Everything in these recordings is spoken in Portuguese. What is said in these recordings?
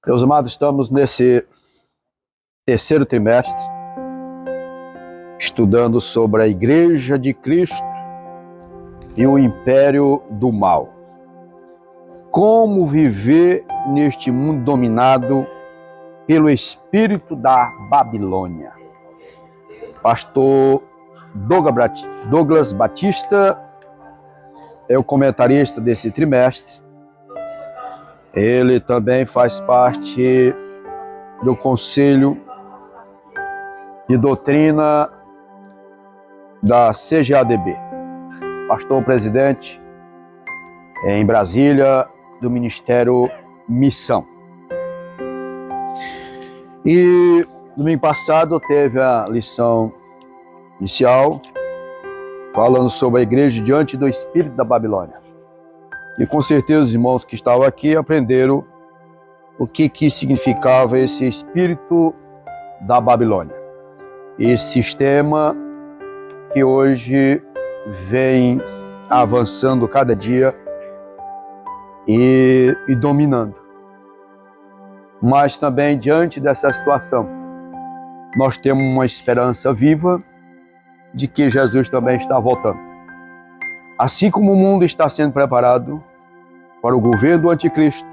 Meus amados, estamos nesse terceiro trimestre estudando sobre a Igreja de Cristo e o Império do Mal. Como viver neste mundo dominado pelo espírito da Babilônia. Pastor Douglas Batista é o comentarista desse trimestre. Ele também faz parte do Conselho de Doutrina da CGADB. Pastor presidente em Brasília do Ministério Missão. E domingo passado teve a lição inicial falando sobre a igreja diante do espírito da Babilônia. E com certeza os irmãos que estavam aqui aprenderam o que significava esse espírito da Babilônia. Esse sistema que hoje vem avançando cada dia e dominando. Mas também diante dessa situação, nós temos uma esperança viva de que Jesus também está voltando. Assim como o mundo está sendo preparado para o governo do anticristo,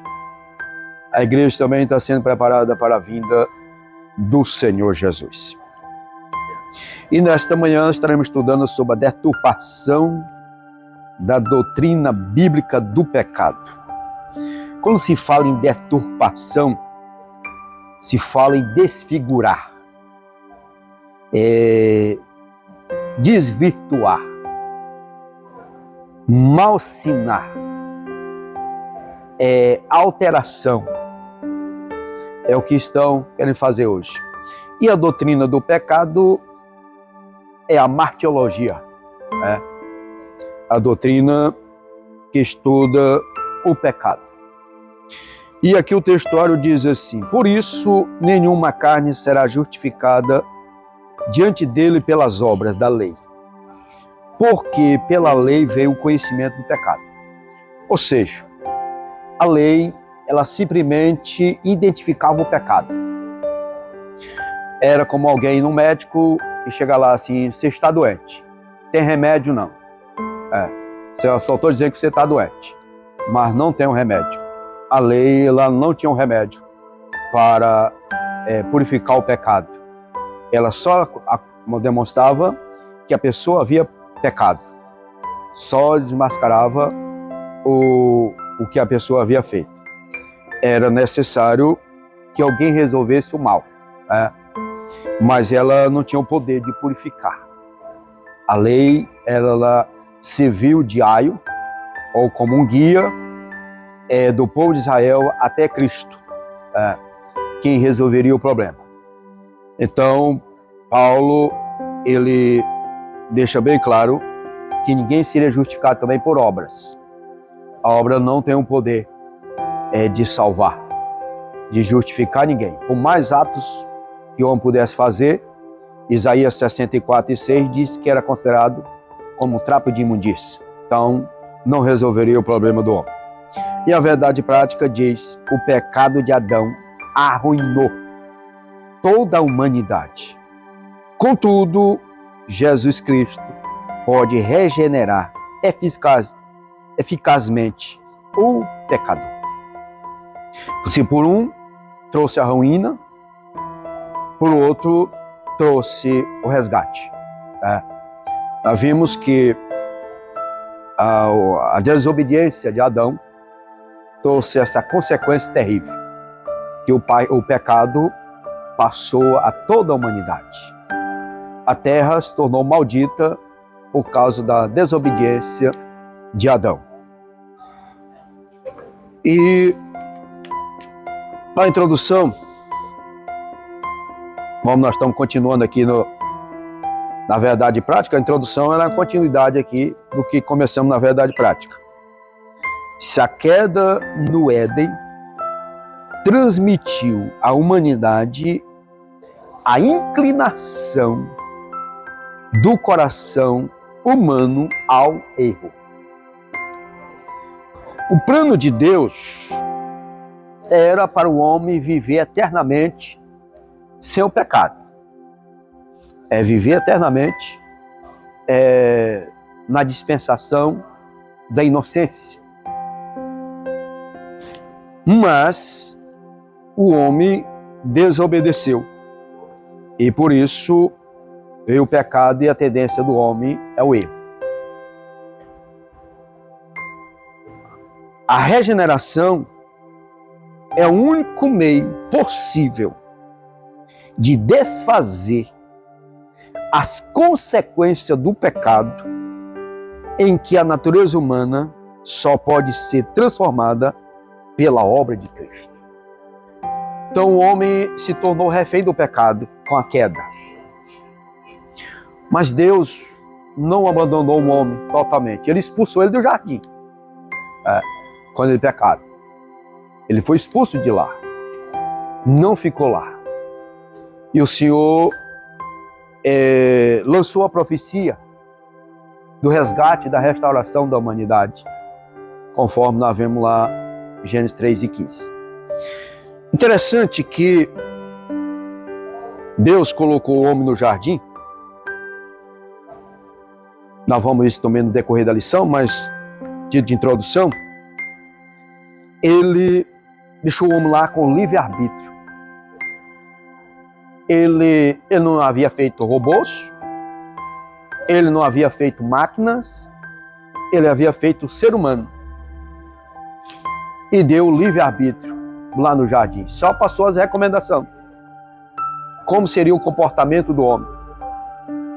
a igreja também está sendo preparada para a vinda do Senhor Jesus. E nesta manhã estaremos estudando sobre a deturpação da doutrina bíblica do pecado. Quando se fala em deturpação, se fala em desfigurar, desvirtuar, malsinar, alteração. É o que estão querendo fazer hoje. E a doutrina do pecado é a martiologia, a doutrina que estuda o pecado. E aqui o textuário diz assim: por isso nenhuma carne será justificada diante dele pelas obras da lei, porque pela lei veio o conhecimento do pecado. Ou seja, a lei, ela simplesmente identificava o pecado. Era como alguém no médico e chega lá assim: você está doente. Tem remédio? Não. Eu só estou dizendo que você está doente, mas não tem um remédio. A lei, ela não tinha um remédio para purificar o pecado. Ela só demonstrava que a pessoa havia pecado. Só desmascarava o que a pessoa havia feito. Era necessário que alguém resolvesse o mal, mas ela não tinha o poder de purificar. A lei, ela serviu de aio, ou como um guia do povo de Israel até Cristo, quem resolveria o problema. Então, Paulo, ele deixa bem claro que ninguém seria justificado também por obras. A obra não tem o poder de salvar, de justificar ninguém. Por mais atos que o homem pudesse fazer, Isaías 64:6 diz que era considerado como trapo de imundícia. Então, não resolveria o problema do homem. E a verdade prática diz: o pecado de Adão arruinou toda a humanidade. Contudo, Jesus Cristo pode regenerar eficazmente o pecador. Se por um trouxe a ruína, por outro trouxe o resgate. Nós vimos que a desobediência de Adão trouxe essa consequência terrível, que o pecado passou a toda a humanidade. A terra se tornou maldita por causa da desobediência de Adão. E na introdução, nós estamos continuando aqui na verdade prática. A introdução era a continuidade aqui do que começamos na verdade prática. Se a queda no Éden transmitiu à humanidade a inclinação do coração humano ao erro. O plano de Deus era para o homem viver eternamente sem o pecado. É viver eternamente na dispensação da inocência. Mas o homem desobedeceu. E por isso veio o pecado e a tendência do homem é o erro. A regeneração é o único meio possível de desfazer as consequências do pecado, em que a natureza humana só pode ser transformada pela obra de Cristo. Então o homem se tornou refém do pecado com a queda. Mas Deus não abandonou o homem totalmente. Ele expulsou ele do jardim. Quando ele pecaram. Ele foi expulso de lá. Não ficou lá. E o Senhor lançou a profecia do resgate e da restauração da humanidade, conforme nós vemos lá em Gênesis 3:15. Interessante que Deus colocou o homem no jardim. Nós vamos isso também no decorrer da lição, mas de introdução, ele deixou o homem lá com livre-arbítrio. Ele não havia feito robôs, ele não havia feito máquinas, ele havia feito ser humano. E deu o livre-arbítrio lá no jardim. Só passou as recomendações. Como seria o comportamento do homem?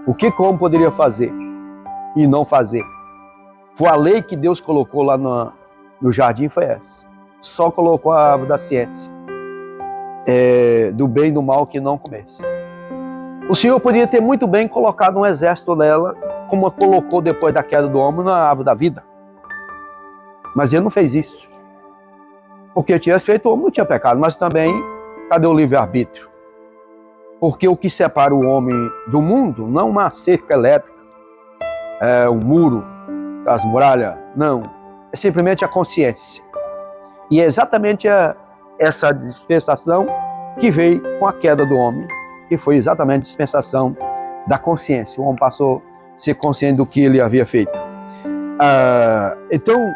O que o homem poderia fazer e não fazer? Foi a lei que Deus colocou lá no jardim, foi essa. Só colocou a árvore da ciência. Do bem e do mal que não comesse. O Senhor poderia ter muito bem colocado um exército dela, como colocou depois da queda do homem na árvore da vida. Mas ele não fez isso. Porque tivesse feito, o homem não tinha pecado. Mas também, cadê o livre-arbítrio? Porque o que separa o homem do mundo não é uma cerca elétrica, um muro, as muralhas, não. É simplesmente a consciência. E é exatamente essa dispensação que veio com a queda do homem, que foi exatamente a dispensação da consciência. O homem passou a ser consciente do que ele havia feito. Então,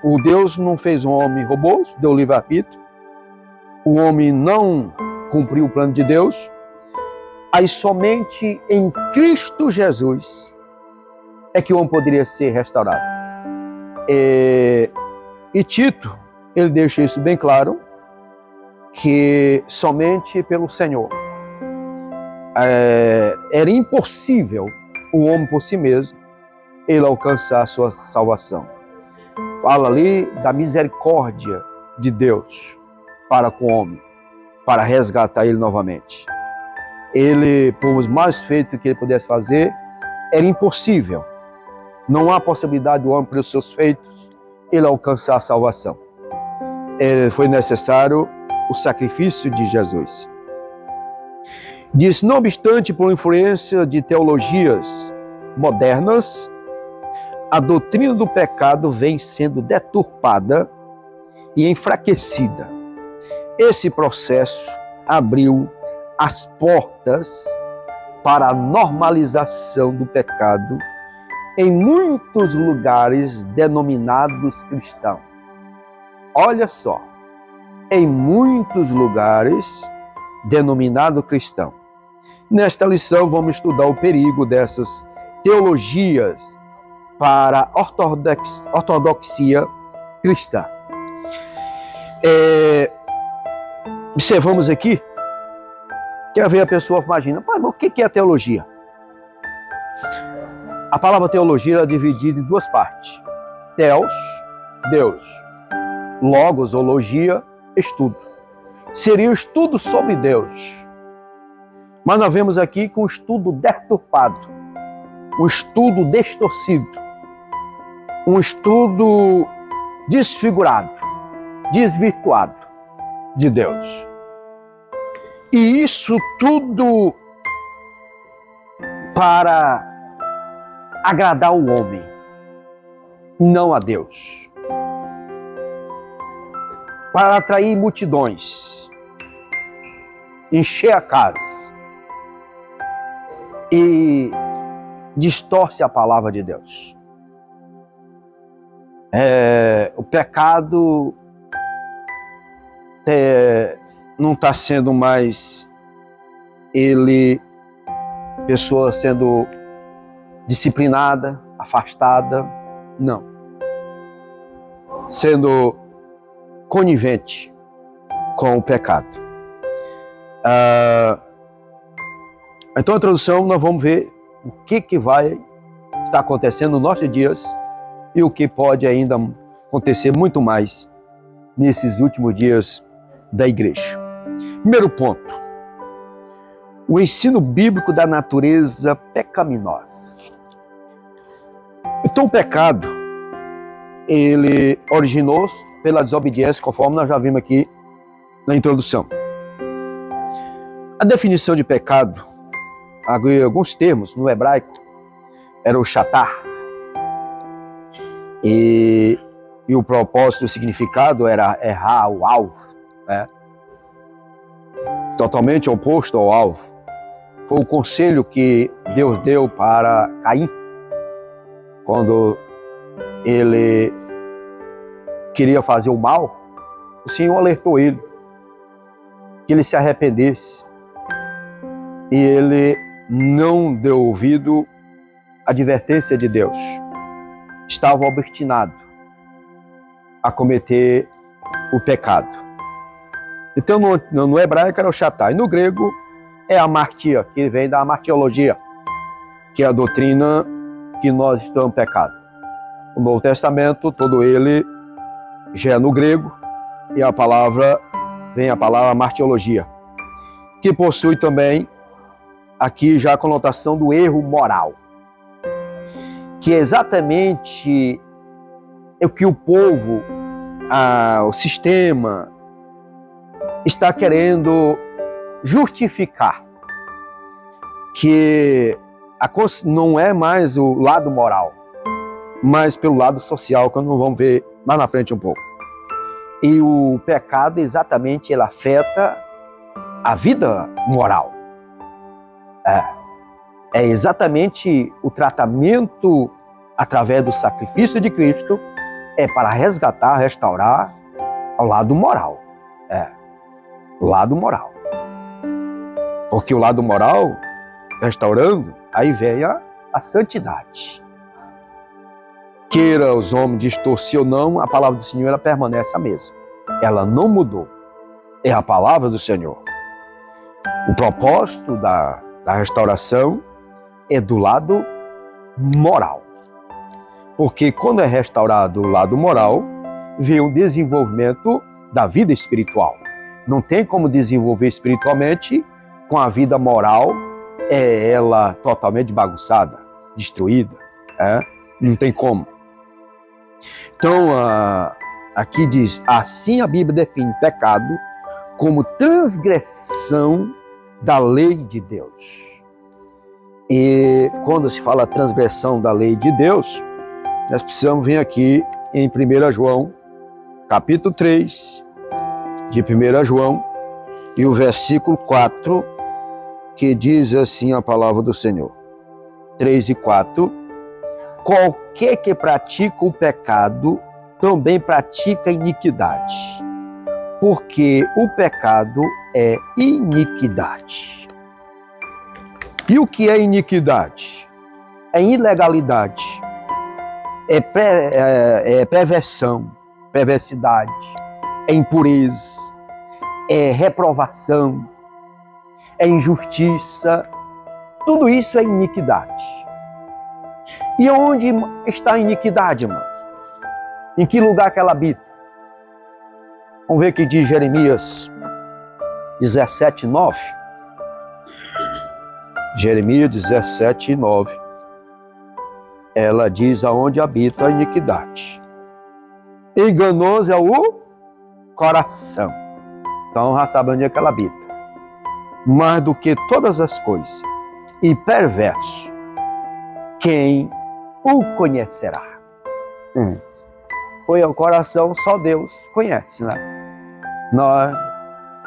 o Deus não fez um homem robô, deu livre-arbítrio. O homem não cumpriu o plano de Deus. Aí somente em Cristo Jesus é que o homem poderia ser restaurado. E Tito, ele deixa isso bem claro, que somente pelo Senhor era impossível o homem por si mesmo ele alcançar a sua salvação. Fala ali da misericórdia de Deus para com o homem, para resgatar ele novamente. Ele, por mais feito que ele pudesse fazer, era impossível. Não há possibilidade do homem, pelos seus feitos, ele alcançar a salvação. Foi necessário o sacrifício de Jesus. Diz, não obstante, por influência de teologias modernas, a doutrina do pecado vem sendo deturpada e enfraquecida. Esse processo abriu as portas para a normalização do pecado em muitos lugares denominados cristãos. Olha só, em muitos lugares denominado cristão. Nesta lição vamos estudar o perigo dessas teologias para a ortodoxia cristã. Observamos aqui, quer ver a pessoa imagina, mas o que é teologia? A palavra teologia é dividida em duas partes. Theos, Deus. Logos, ou logia, estudo. Seria o estudo sobre Deus. Mas nós vemos aqui com um estudo deturpado, um estudo distorcido, um estudo desfigurado, desvirtuado de Deus. E isso tudo para agradar o homem, não a Deus. para atrair multidões, encher a casa e distorce a palavra de Deus. O pecado não está sendo mais pessoa sendo disciplinada, afastada, não. Sendo conivente com o pecado. Então, a introdução, nós vamos ver o que vai estar acontecendo nos nossos dias e o que pode ainda acontecer muito mais nesses últimos dias da igreja. Primeiro ponto, o ensino bíblico da natureza pecaminosa. Então, o pecado, ele originou pela desobediência, conforme nós já vimos aqui na introdução. A definição de pecado, alguns termos no hebraico, era o shatar. E o propósito, o significado era errar o alvo, né? Totalmente oposto ao alvo. Foi o conselho que Deus deu para Caim, quando ele queria fazer o mal. O Senhor alertou ele, que ele se arrependesse. E ele não deu ouvido à advertência de Deus. Estava obstinado a cometer o pecado. Então, no hebraico era o shatar, e no grego é a amartia, que vem da amartiologia, que é a doutrina que nós estamos pecado. O Novo Testamento, todo ele já é no grego, e vem a palavra amartiologia, que possui também aqui já a conotação do erro moral, que é exatamente o que o povo, o sistema, está querendo justificar, que não é mais o lado moral, mas pelo lado social, que nós vamos ver mais na frente um pouco. E o pecado, exatamente, ele afeta a vida moral. É exatamente o tratamento através do sacrifício de Cristo, é para resgatar, restaurar ao lado moral. O lado moral. Porque o lado moral, restaurando, aí vem a santidade. Queira os homens distorcer ou não, a palavra do Senhor ela permanece a mesma. Ela não mudou. É a palavra do Senhor. O propósito da restauração é do lado moral. Porque quando é restaurado o lado moral, vem o desenvolvimento da vida espiritual. Não tem como desenvolver espiritualmente com a vida moral, ela totalmente bagunçada, destruída. Não tem como. Então, aqui diz, assim a Bíblia define pecado como transgressão da lei de Deus. E quando se fala transgressão da lei de Deus, nós precisamos vir aqui em 1 João, capítulo 3, de 1 João, e o versículo 4, que diz assim a palavra do Senhor. 3 e 4. Qualquer que pratica o pecado, também pratica a iniquidade, porque o pecado é iniquidade. E o que é iniquidade? É ilegalidade, é perversão, perversidade, é impureza, é reprovação, é injustiça. Tudo isso é iniquidade. E onde está a iniquidade, irmão? Em que lugar que ela habita? Vamos ver o que diz Jeremias 17:9. Jeremias 17:9. Ela diz aonde habita a iniquidade. Enganoso é o coração. Então já sabe onde é que ela habita. Mais do que todas as coisas. E perverso, quem o conhecerá? Foi o coração, só Deus conhece, né?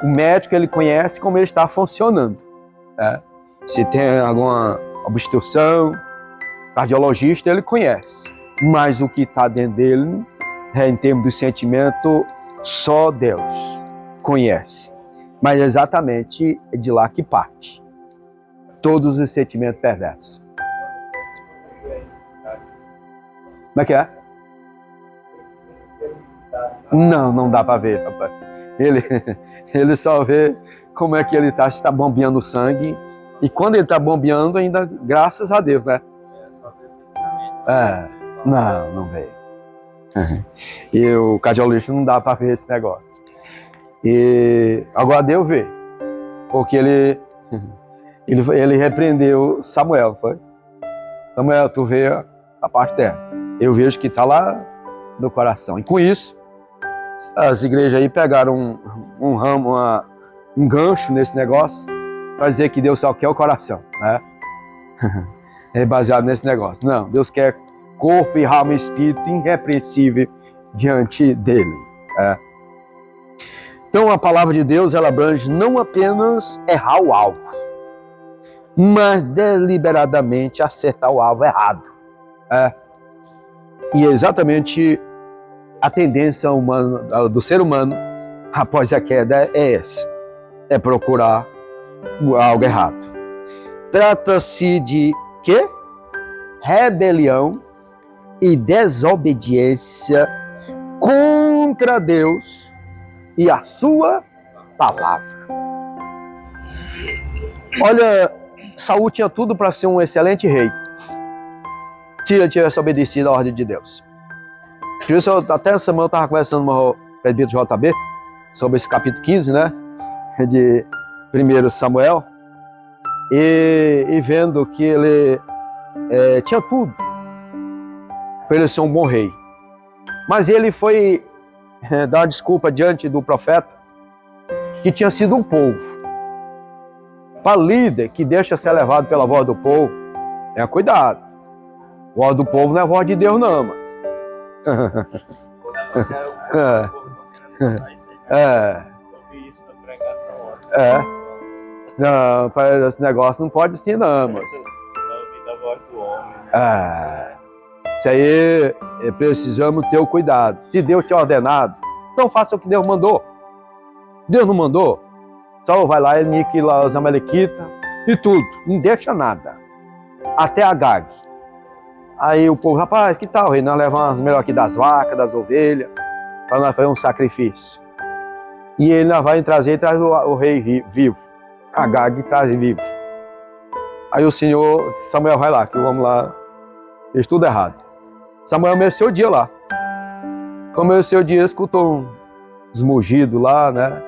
O médico, ele conhece como ele está funcionando. Né? Se tem alguma obstrução, cardiologista, ele conhece. Mas o que está dentro dele, em termos de sentimento, só Deus conhece. Mas exatamente é de lá que parte todos os sentimentos perversos. Como é que é? Não dá para ver, papai. Ele só vê como é que ele está, se está bombeando sangue. E quando ele está bombeando, ainda, graças a Deus, né? Não vê. E o cardiologista não dá para ver esse negócio. E agora Deus vê. Porque ele repreendeu Samuel, foi? Samuel, tu vê a parte dela. Eu vejo que está lá no coração. E com isso, as igrejas aí pegaram um ramo, um gancho nesse negócio, para dizer que Deus só quer o coração, né? É baseado nesse negócio. Não, Deus quer corpo e alma e espírito irrepreensível diante dele. Então a palavra de Deus, ela abrange não apenas errar o alvo, mas deliberadamente acertar o alvo errado. E é exatamente a tendência humana, do ser humano após a queda é essa: é procurar algo errado. Trata-se de quê? Rebelião e desobediência contra Deus e a sua palavra. Olha, Saul tinha tudo para ser um excelente rei, se ele tivesse obedecido à ordem de Deus. Por isso, até essa semana eu estava conversando com o presbítero JB sobre esse capítulo 15, né, de 1 Samuel, e vendo que ele tinha tudo para ele ser um bom rei. Mas ele foi dar uma desculpa diante do profeta que tinha sido um povo. Para líder que deixa ser levado pela voz do povo, cuidado. A voz do povo não é a voz de Deus, não, mano. Não, para esse negócio não pode assim, não, moço. Isso aí precisamos ter o cuidado. Se Deus te ordenado, não faça o que Deus mandou. Deus não mandou. Só vai lá e aniquila os amalequitas e tudo. Não deixa nada. Até Agag. Aí o povo, rapaz, que tal, rei? Nós levamos melhor aqui das vacas, das ovelhas, para nós fazer um sacrifício. E ele vai trazer e traz o rei vivo. Agag traz vivo. Aí o senhor, Samuel vai lá, que vamos lá, fez tudo errado. Samuel amanheceu o dia lá. Como amanheceu o dia, escutou uns mugidos lá, né?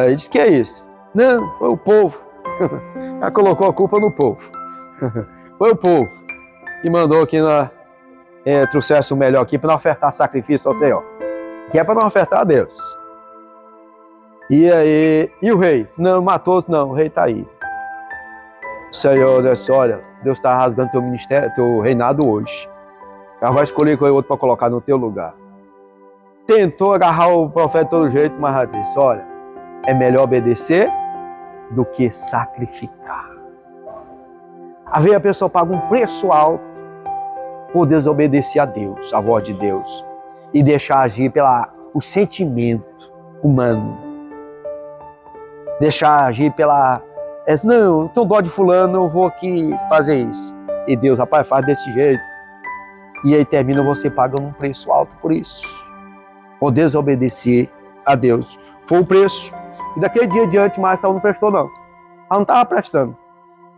Ele disse, que é isso? Não, foi o povo. Já colocou a culpa no povo. Foi o povo que mandou que nós trouxesse o melhor aqui para não ofertar sacrifício ao Senhor. Que é para não ofertar a Deus. E aí, e o rei? Não, matou, não, o rei está aí. O Senhor disse, olha, Deus está rasgando teu ministério, teu reinado hoje. Já vai escolher outro para colocar no teu lugar. Tentou agarrar o profeta de todo jeito, mas já disse, olha, é melhor obedecer do que sacrificar. Às vezes a pessoa paga um preço alto por desobedecer a Deus, a voz de Deus, e deixar agir o sentimento humano. Deixar agir não, eu tenho dó de fulano, eu vou aqui fazer isso. E Deus, rapaz, faz desse jeito. E aí termina você pagando um preço alto por isso. Por desobedecer a Deus. Foi o preço. E daquele dia adiante, mais Saul não prestou, não. Ela não estava prestando.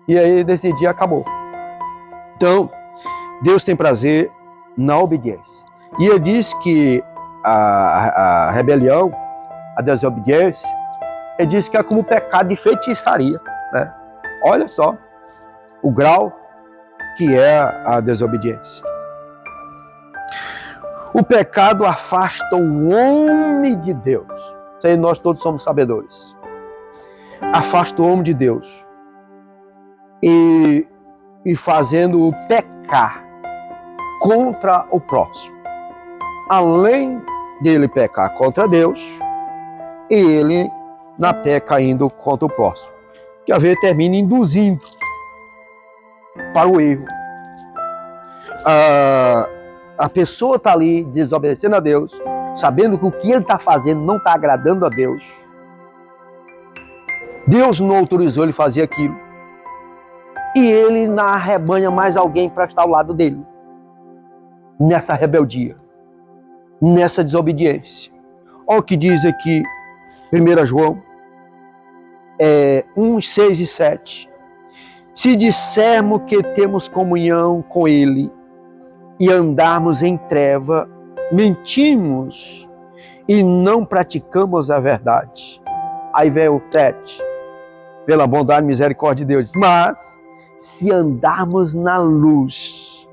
E aí, desse dia, acabou. Então, Deus tem prazer na obediência. E ele diz que a rebelião, a desobediência, ele diz que é como pecado de feitiçaria, né? Olha só o grau que é a desobediência. O pecado afasta o homem de Deus. Isso aí nós todos somos sabedores. Afasta o homem de Deus. E fazendo-o pecar contra o próximo. Além dele pecar contra Deus, e ele na pé caindo contra o próximo. Que às vezes termina induzindo para o erro. A pessoa está ali desobedecendo a Deus, sabendo que o que ele está fazendo não está agradando a Deus. Deus não autorizou ele fazer aquilo. E ele não arrebanha mais alguém para estar ao lado dele. Nessa rebeldia. Nessa desobediência. Olha o que diz aqui 1 João 1, 6 e 7. Se dissermos que temos comunhão com ele e andarmos em treva, mentimos e não praticamos a verdade. Aí vem o 7. Pela bondade e misericórdia de Deus. Mas, se andarmos na luz,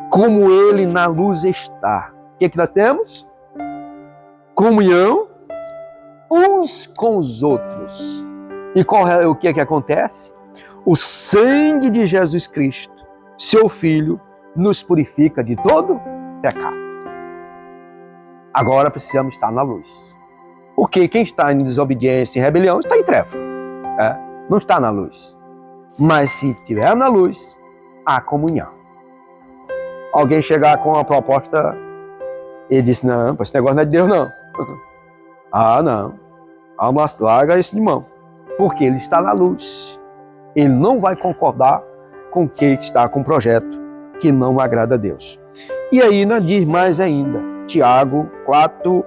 como ele na luz está, o que nós temos? Comunhão uns com os outros. E o que acontece? O sangue de Jesus Cristo, seu Filho, nos purifica de todo pecado. Agora precisamos estar na luz. Porque quem está em desobediência e rebelião está em treva. Não está na luz. Mas se estiver na luz, há comunhão. Alguém chegar com uma proposta e disse, não, esse negócio não é de Deus não. Não. Larga isso de mão. Porque ele está na luz. Ele não vai concordar com quem está com um projeto que não agrada a Deus. E aí não diz mais ainda, Tiago 4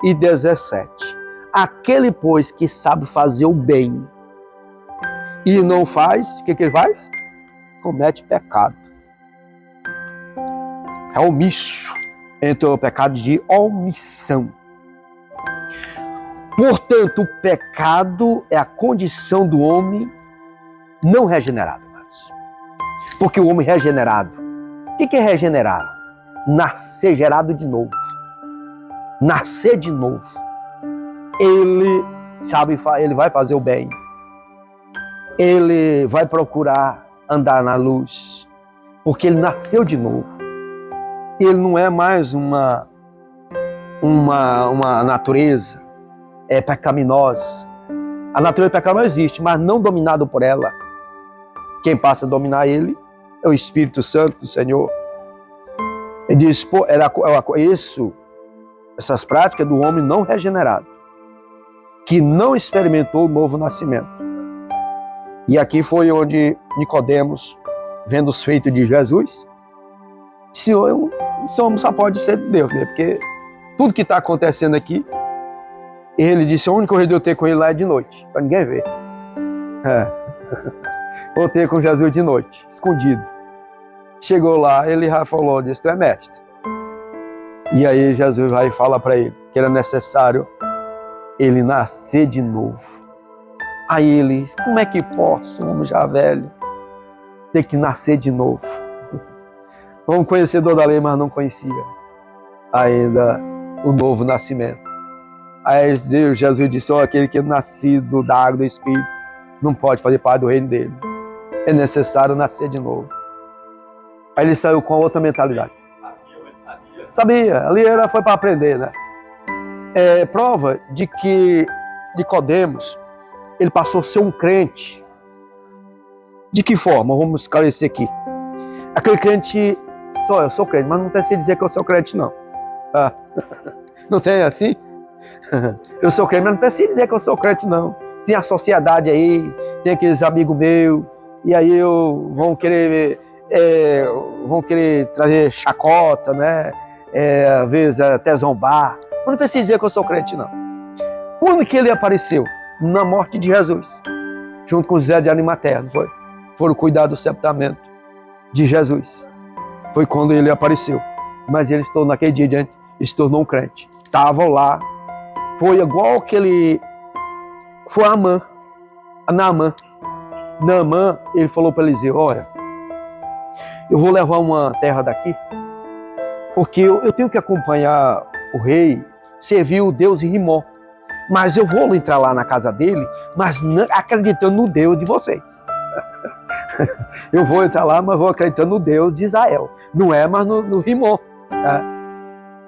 e 17. Aquele, pois, que sabe fazer o bem e não faz, o que ele faz? Comete pecado. É omisso. Entra o pecado de omissão. Portanto, o pecado é a condição do homem não regenerado. Porque o homem regenerado, o que é regenerado? Nascer gerado de novo. Nascer de novo. Ele sabe, ele vai fazer o bem. Ele vai procurar andar na luz. Porque ele nasceu de novo. Ele não é mais uma natureza pecaminosa. A natureza pecaminosa existe, mas não dominado por ela. Quem passa a dominar ele é o Espírito Santo do Senhor. Ele diz, essas práticas do homem não regenerado, que não experimentou o novo nascimento. E aqui foi onde Nicodemos, vendo os feitos de Jesus, Senhor, só pode ser de Deus, né? Porque tudo que está acontecendo aqui, ele disse, o único jeito de eu ter com ele lá é de noite, para ninguém ver. Vou ter com Jesus de noite, escondido. Chegou lá, ele já falou, disse, tu é mestre. E aí Jesus vai falar para ele que era necessário ele nascer de novo. Aí ele, como é que posso, um homem já velho, ter que nascer de novo? Um conhecedor da lei, mas não conhecia ainda o novo nascimento. Aí Jesus disse, aquele que é nascido da água do Espírito não pode fazer parte do reino dele. É necessário nascer de novo. Aí ele saiu com outra mentalidade. Sabia, ali foi para aprender, né? É prova de que Nicodemos, ele passou a ser um crente. De que forma? Vamos esclarecer aqui. Aquele crente, eu sou crente, mas não precisa dizer que eu sou crente, não. Não tem assim? Eu sou crente, mas não precisa dizer que eu sou crente, não. Tem a sociedade aí, tem aqueles amigos meus, e aí vão querer trazer chacota, né? Às vezes até zombar. Mas não precisa dizer que eu sou crente, não. Quando que ele apareceu? Na morte de Jesus, junto com José de Arimateia, não foi? Foram cuidar do sepultamento de Jesus. Foi quando ele apareceu. Mas ele naquele dia diante, ele se tornou um crente. Estavam lá. Foi igual aquele... Foi Naamã. Naamã, ele falou para Eliseu, olha, eu vou levar uma terra daqui, porque eu tenho que acompanhar o rei, servir o Deus em Rimó. Mas eu vou entrar lá na casa dele, mas não acreditando no Deus de vocês. Eu vou entrar lá, mas vou acreditando no Deus de Israel. Não é mais no Rimó.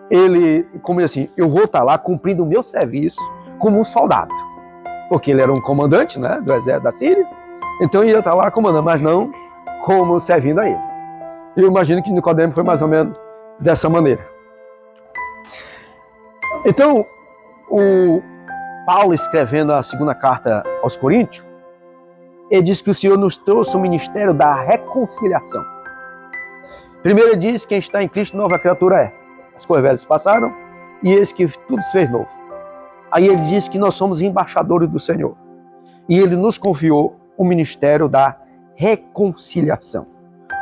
Ele, como assim, eu vou estar lá cumprindo o meu serviço, como um soldado, porque ele era um comandante, né, do exército da Síria, então ele ia estar lá comandando, mas não como servindo a ele. Eu imagino que Nicodemo foi mais ou menos dessa maneira. Então, o Paulo, escrevendo a segunda carta aos Coríntios, ele diz que o Senhor nos trouxe o ministério da reconciliação. Primeiro ele diz que quem está em Cristo, nova criatura é. As coisas velhas passaram e eis que tudo se fez novo. Aí ele diz que nós somos embaixadores do Senhor. E ele nos confiou o ministério da reconciliação.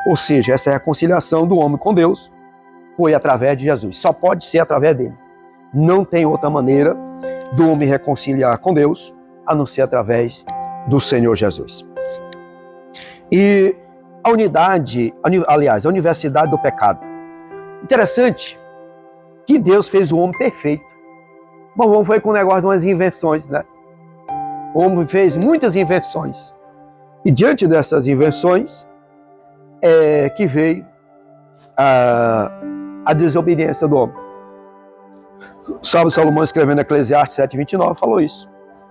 Ou seja, essa reconciliação do homem com Deus foi através de Jesus. Só pode ser através dele. Não tem outra maneira do homem reconciliar com Deus a não ser através do Senhor Jesus. E a a universidade do pecado. Interessante que Deus fez o homem perfeito. Mas o homem foi com o negócio de umas invenções, né? O homem fez muitas invenções. E diante dessas invenções é que veio a desobediência do homem. Sábio Salomão, escrevendo Eclesiastes 7:29, falou isso.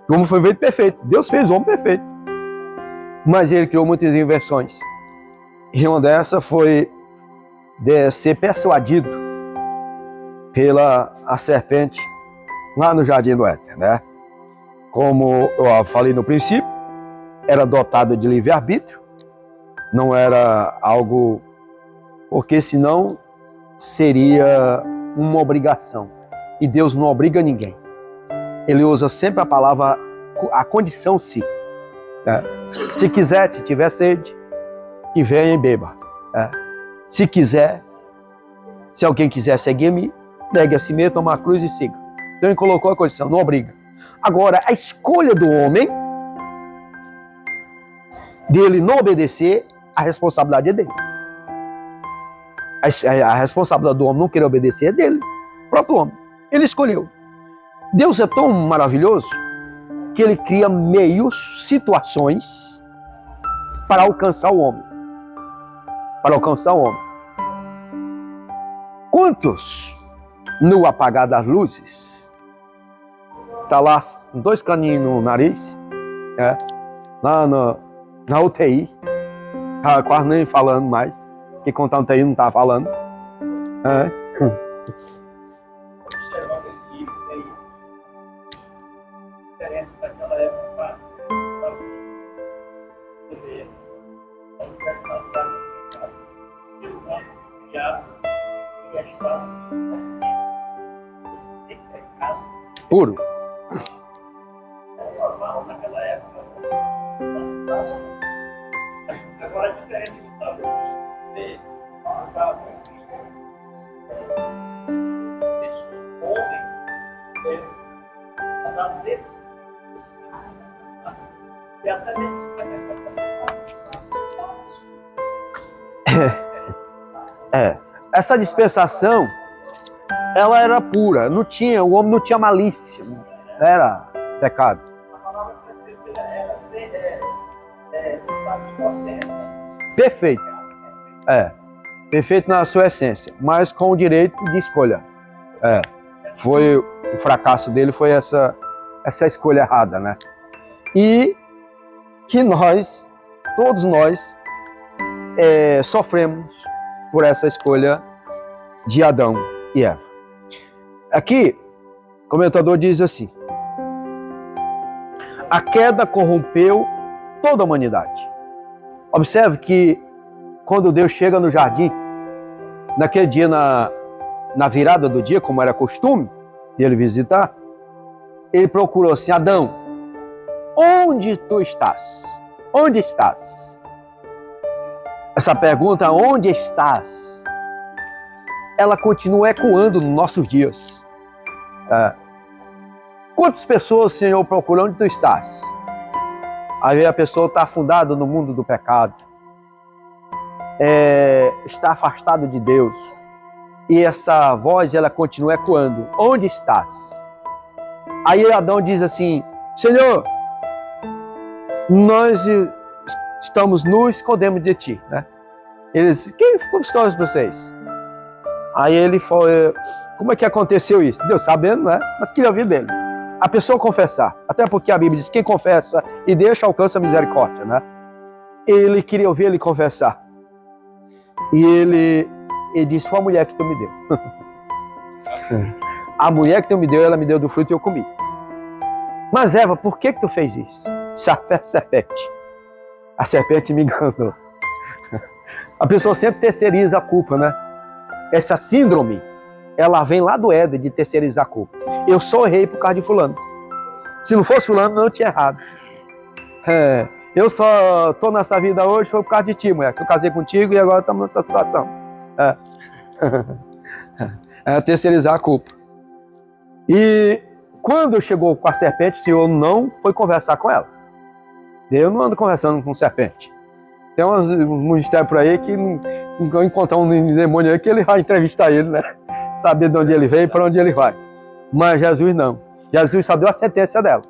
O homem foi feito perfeito. Deus fez o homem perfeito. Mas ele criou muitas invenções. E uma dessas foi de ser persuadido pela a serpente lá no Jardim do Éden, né? Como eu falei no princípio, era dotado de livre-arbítrio, não era algo, porque senão seria uma obrigação. E Deus não obriga ninguém. Ele usa sempre a palavra, a condição se. Né? Se quiser, se tiver sede, que venha e beba. Né? Se quiser, se alguém quiser seguir-me, negue a si mesmo, toma a cruz e siga. Então ele colocou a condição, não obriga. Agora, a escolha do homem, dele não obedecer, a responsabilidade é dele. A responsabilidade do homem não querer obedecer é dele, o próprio homem. Ele escolheu. Deus é tão maravilhoso que ele cria meios, situações para alcançar o homem. Para alcançar o homem. Quantos, no apagar das luzes, tá lá 2 caninhos no nariz, lá na UTI, quase nem falando mais, que contar UTI não tá falando. Puro. Naquela época. Agora a diferença que está homem, está desse e até essa dispensação, ela era pura, não tinha, o homem não tinha malícia, era pecado. a palavra era ser estado de inocência. Perfeito. Perfeito na sua essência, mas com o direito de escolha. Foi o fracasso dele, foi essa escolha errada, né? E que nós, todos nós, sofremos por essa escolha de Adão e Eva. Aqui, o comentador diz assim: a queda corrompeu toda a humanidade. Observe que quando Deus chega no jardim, naquele dia, na virada do dia, como era costume de ele visitar, ele procurou assim: Adão, onde tu estás? Onde estás? Essa pergunta, onde estás? Ela continua ecoando nos nossos dias. Quantas pessoas o Senhor procura onde tu estás? Aí a pessoa está afundada no mundo do pecado, está afastado de Deus, e essa voz ela continua ecoando: onde estás? Aí Adão diz assim: Senhor, nós estamos nus, escondemos de ti, né? Eles: quem conquistou vocês? Aí ele foi: como é que aconteceu isso? Deus sabendo, né? Mas queria ouvir dele. a pessoa confessar, até porque a Bíblia diz que quem confessa e deixa alcança a misericórdia, né? Ele queria ouvir ele confessar. E ele disse, foi a mulher que tu me deu. A mulher que tu me deu, ela me deu do fruto e eu comi. Mas Eva, por que tu fez isso? Serpente. A serpente me enganou. A pessoa sempre terceiriza a culpa, né? Essa síndrome, ela vem lá do Éden de terceirizar a culpa. Eu só errei por causa de fulano. Se não fosse fulano, não tinha errado. Eu só estou nessa vida hoje foi por causa de ti, mulher. Eu casei contigo e agora estamos nessa situação. É terceirizar a culpa. E quando chegou com a serpente, o Senhor não foi conversar com ela. Eu não ando conversando com serpente. Tem uns ministérios por aí que encontrar um demônio aí que ele vai entrevistar ele, né? Saber de onde ele veio e para onde ele vai. Mas Jesus não. Jesus só deu a sentença dela.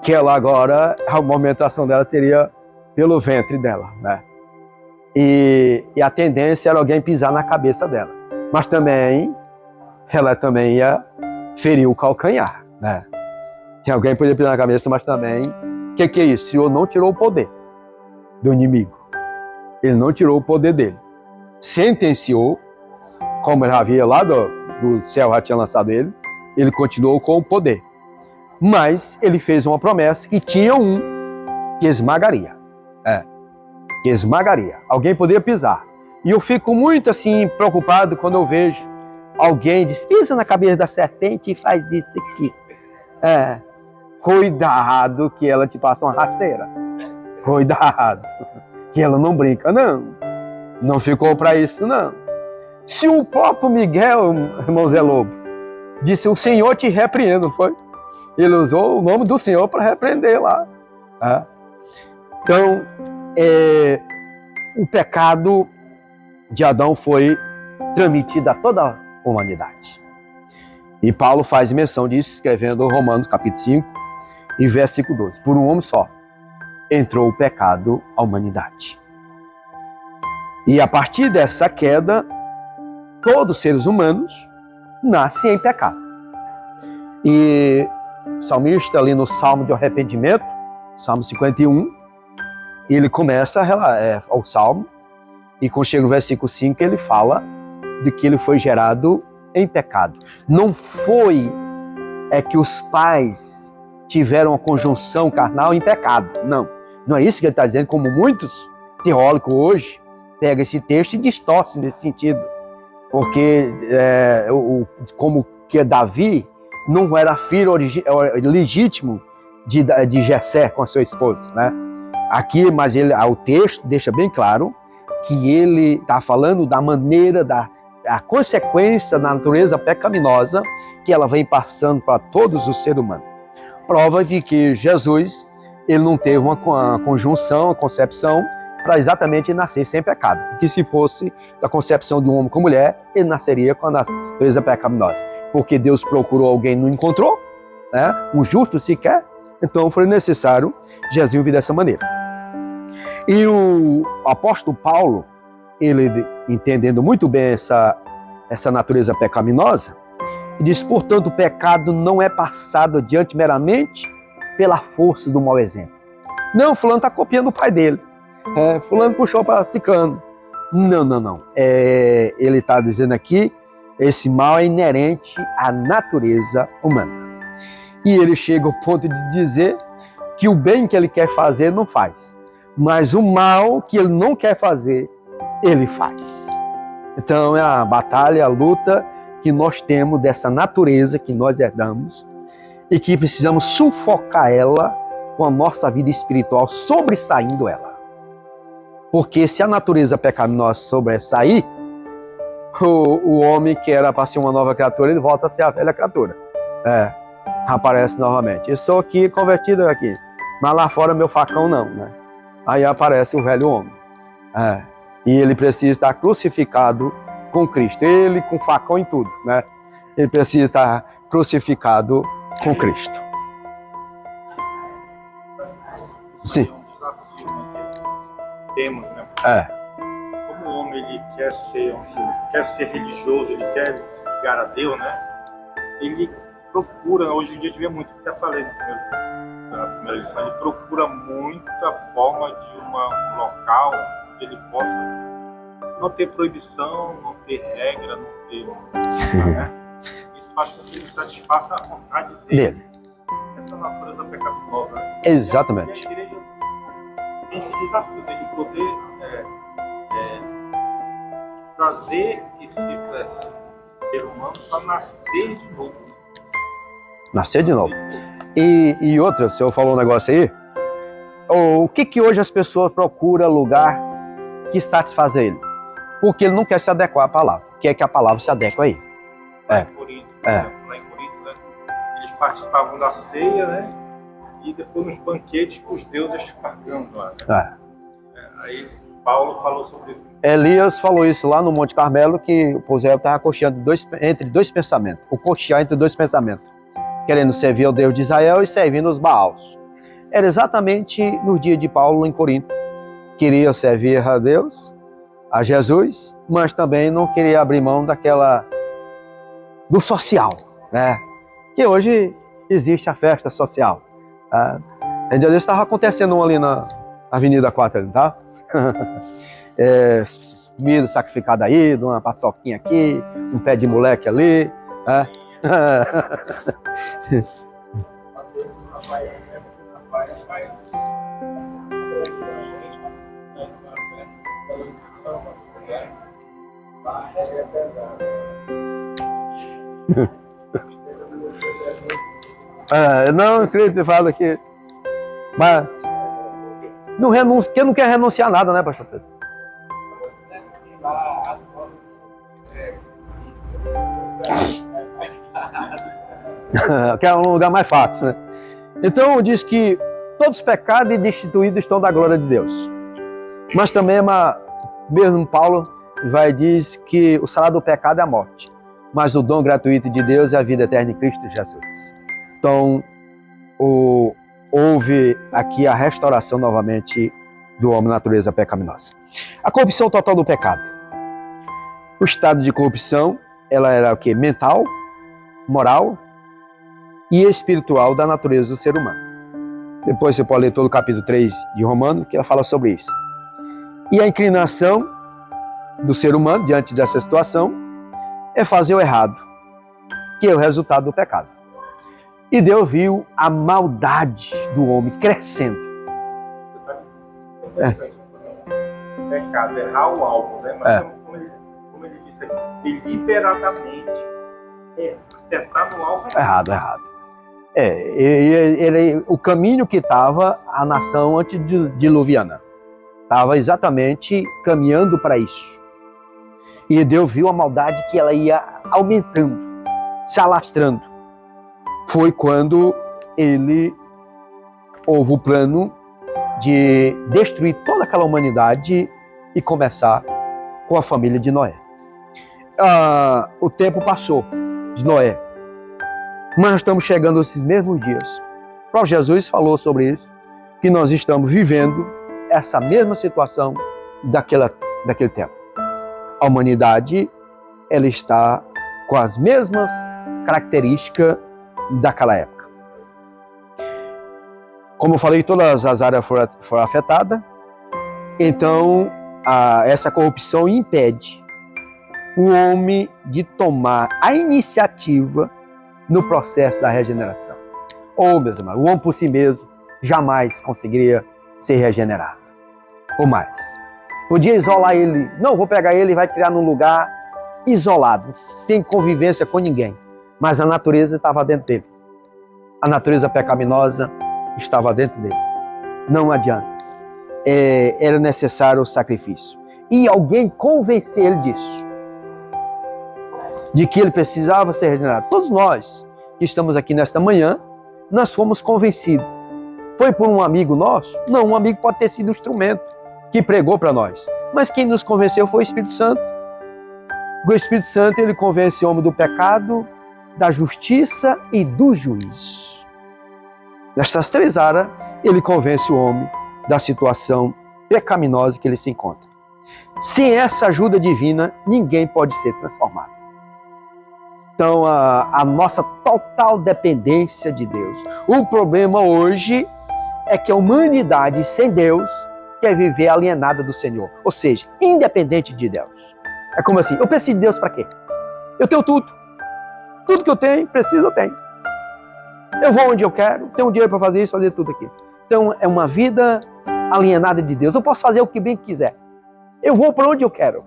Que ela agora, a movimentação dela seria pelo ventre dela, né? E a tendência era alguém pisar na cabeça dela. Mas também, ela também ia ferir o calcanhar, né? Que alguém podia pisar na cabeça, mas também, o que é isso? O Senhor não tirou o poder do inimigo. Ele não tirou o poder dele. Sentenciou, como ele havia lá do céu, já tinha lançado ele continuou com o poder. Mas ele fez uma promessa que tinha um que esmagaria. Que esmagaria. Alguém poderia pisar. E eu fico muito assim preocupado quando eu vejo alguém diz, pisa na cabeça da serpente e faz isso aqui. Cuidado que ela te passa uma rasteira. Cuidado. Que ela não brinca, não. Não ficou para isso, não. Se o próprio Miguel, irmão Zé Lobo, disse, o Senhor te repreenda, não foi? Ele usou o nome do Senhor para repreender lá. Então, o pecado de Adão foi transmitido a toda a humanidade. E Paulo faz menção disso, escrevendo Romanos capítulo 5 e versículo 12. Por um homem só entrou o pecado à humanidade. E a partir dessa queda, todos os seres humanos nascem em pecado. E o salmista ali no Salmo de Arrependimento, Salmo 51, ele começa o Salmo, e quando chega no versículo 5, ele fala de que ele foi gerado em pecado. Não foi que os pais tiveram uma conjunção carnal em pecado. Não. Não é isso que ele está dizendo, como muitos teólogos hoje pegam esse texto e distorcem nesse sentido. Porque como que Davi não era filho legítimo de Jessé com a sua esposa, né? Aqui, mas o texto deixa bem claro que ele está falando da maneira, da consequência da natureza pecaminosa que ela vem passando para todos os seres humanos. Prova de que Jesus, ele não teve uma conjunção, uma concepção para exatamente nascer sem pecado. Porque se fosse da concepção de um homem com mulher, ele nasceria com a natureza pecaminosa. Porque Deus procurou alguém e não encontrou, né? Um justo sequer, então foi necessário Jesus vir dessa maneira. E o apóstolo Paulo, ele entendendo muito bem essa natureza pecaminosa, diz, portanto, o pecado não é passado adiante meramente pela força do mau exemplo. Não, fulano está copiando o pai dele. Fulano puxou para ciclano. Não. Ele está dizendo aqui, esse mal é inerente à natureza humana. E ele chega ao ponto de dizer que o bem que ele quer fazer não faz. Mas o mal que ele não quer fazer, ele faz. Então é a batalha, a luta que nós temos dessa natureza que nós herdamos e que precisamos sufocar ela com a nossa vida espiritual, sobressaindo ela. Porque se a natureza pecaminosa sobressair, o homem que era para ser uma nova criatura, ele volta a ser a velha criatura. Aparece novamente. Eu sou aqui convertido aqui, mas lá fora meu facão não, né? Aí aparece o velho homem. E ele precisa estar crucificado com Cristo. Ele com facão em tudo, né? Ele precisa estar crucificado com Cristo. Sim. Temos, né? Como o homem ele quer ser religioso, ele quer ligar a Deus, né? Ele procura, hoje em dia a gente vê muito, até falei na primeira lição, ele procura muita forma de um local onde ele possa não ter proibição, não ter regra, não ter... né? Isso faz com que ele satisfaça a vontade dele. Essa natureza pecaminosa. Exatamente. E a igreja tem esse desafio de poder trazer esse ser humano para nascer de novo. Nascer de novo. E outra, o senhor falou um negócio aí. O que hoje as pessoas procuram lugar que satisfaz ele? Porque ele não quer se adequar à palavra. Quer que a palavra se adeque a ele. Lá em Corinto, né? Eles participavam da ceia, né? E depois nos banquetes com os deuses pagãos lá. Né? Aí Paulo falou sobre isso. Elias falou isso lá no Monte Carmelo, que o povo estava cocheando entre dois pensamentos. O cochear entre dois pensamentos. Querendo servir ao Deus de Israel e servindo os Baals. Era exatamente no dia de Paulo em Corinto. Queria servir a Deus, a Jesus, mas também não queria abrir mão do social, né? Que hoje existe a festa social. Entendeu? Isso estava acontecendo ali na Avenida 4, tá? Milho sacrificado aí, uma paçoquinha aqui, um pé de moleque ali. Não, eu queria ter falado aqui. Mas quem não quer renunciar a nada, né, pastor Pedro? Quer um lugar mais fácil, né? Então diz que todos os pecados e destituídos estão da glória de Deus. Mas também, mesmo Paulo diz que o salário do pecado é a morte, mas o dom gratuito de Deus é a vida eterna em Cristo Jesus. Então, houve aqui a restauração novamente do homem natureza pecaminosa. A corrupção total do pecado. O estado de corrupção, ela era o quê? Mental, moral e espiritual da natureza do ser humano. Depois você pode ler todo o capítulo 3 de Romanos, que ela fala sobre isso. E a inclinação do ser humano diante dessa situação é fazer o errado, que é o resultado do pecado. E Deus viu a maldade do homem crescendo. Pecado, errar o alvo, né? Mas como ele disse aqui, deliberadamente acertar no alvo errado. O caminho que estava a nação antediluviana. Estava exatamente caminhando para isso. E Deus viu a maldade que ela ia aumentando, se alastrando. Foi quando houve o plano de destruir toda aquela humanidade e começar com a família de Noé. O tempo passou de Noé, mas nós estamos chegando esses mesmos dias. O próprio Jesus falou sobre isso, que nós estamos vivendo essa mesma situação daquele tempo. A humanidade, ela está com as mesmas características daquela época. Como eu falei, todas as áreas foram afetadas, então essa corrupção impede o homem de tomar a iniciativa no processo da regeneração. Meus irmãos, o homem por si mesmo jamais conseguiria ser regenerado. Ou mais. Podia isolar ele. Não, vou pegar ele e vai criar num lugar isolado, sem convivência com ninguém. Mas a natureza estava dentro dele. A natureza pecaminosa estava dentro dele. Não adianta. Era necessário o sacrifício. E alguém convencer ele disso. De que ele precisava ser regenerado. Todos nós que estamos aqui nesta manhã, nós fomos convencidos. Foi por um amigo nosso? Não, um amigo pode ter sido um instrumento que pregou para nós. Mas quem nos convenceu foi o Espírito Santo. O Espírito Santo, ele convence o homem do pecado, da justiça e do juízo. Nestas três áreas, ele convence o homem da situação pecaminosa que ele se encontra. Sem essa ajuda divina, ninguém pode ser transformado. Então, a nossa total dependência de Deus. O problema hoje é que a humanidade sem Deus quer viver alienada do Senhor, ou seja, independente de Deus. É como assim, eu preciso de Deus para quê? Eu tenho tudo. Tudo que eu tenho, preciso, eu tenho. Eu vou onde eu quero, tenho dinheiro para fazer isso, fazer tudo aqui. Então, é uma vida alienada de Deus. Eu posso fazer o que bem quiser. Eu vou para onde eu quero.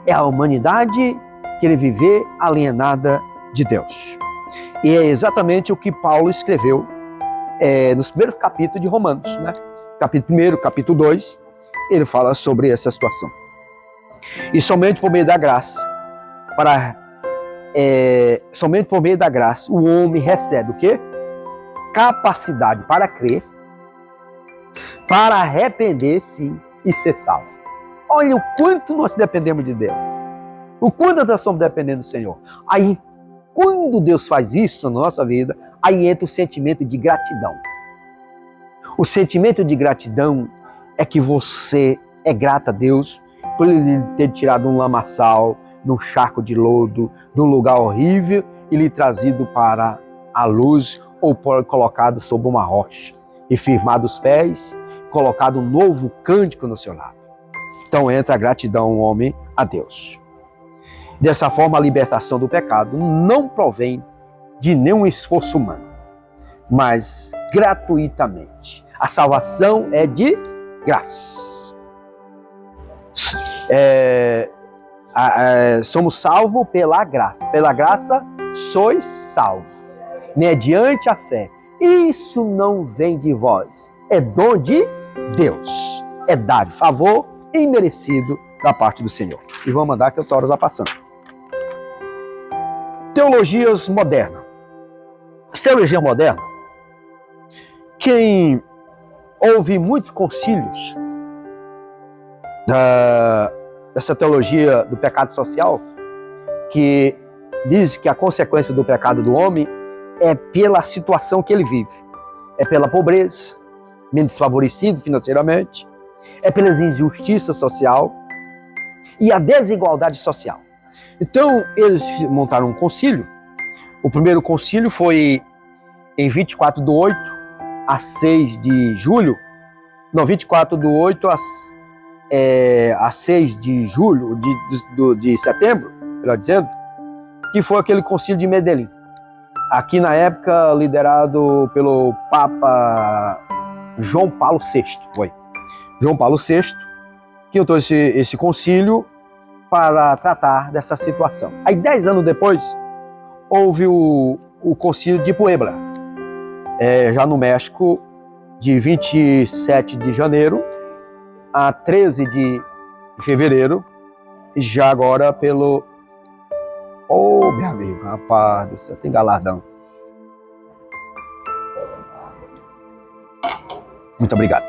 É a humanidade querer viver alienada de Deus. E é exatamente o que Paulo escreveu nos primeiros capítulos de Romanos, né? Capítulo 1, capítulo 2, ele fala sobre essa situação. E somente por meio da graça, somente por meio da graça, o homem recebe o quê? Capacidade para crer, para arrepender-se e ser salvo. Olha o quanto nós dependemos de Deus. O quanto nós estamos dependendo do Senhor. Aí, quando Deus faz isso na nossa vida, aí entra o sentimento de gratidão. O sentimento de gratidão é que você é grato a Deus por Ele ter tirado um lamaçal, num charco de lodo, de um lugar horrível e lhe trazido para a luz ou colocado sobre uma rocha e firmado os pés, colocado um novo cântico no seu lábio. Então entra a gratidão, homem, a Deus. Dessa forma, a libertação do pecado não provém de nenhum esforço humano, mas gratuitamente. A salvação é de graça. Somos salvos pela graça. Pela graça sois salvos, mediante a fé. Isso não vem de vós, é dom de Deus. É dar favor imerecido da parte do Senhor. E vamos mandar que a hora está passando. Teologias modernas. As teologias modernas, quem ouve muitos concílios dessa teologia do pecado social, que diz que a consequência do pecado do homem é pela situação que ele vive, é pela pobreza, menos desfavorecido financeiramente, é pelas injustiças social e a desigualdade social. Então, eles montaram um concílio. O primeiro concílio foi em 24 de 8 a 6 de julho, não, 24 de 8 a 6 de julho, de setembro, melhor dizendo, que foi aquele concílio de Medellín. Aqui na época liderado pelo Papa João Paulo VI, foi. João Paulo VI, que entrou esse concílio para tratar dessa situação. Aí 10 anos depois, houve o concílio de Puebla, já no México, de 27 de janeiro a 13 de fevereiro, já agora pelo... Oh, meu amigo, rapaz, você tem galardão. Muito obrigado.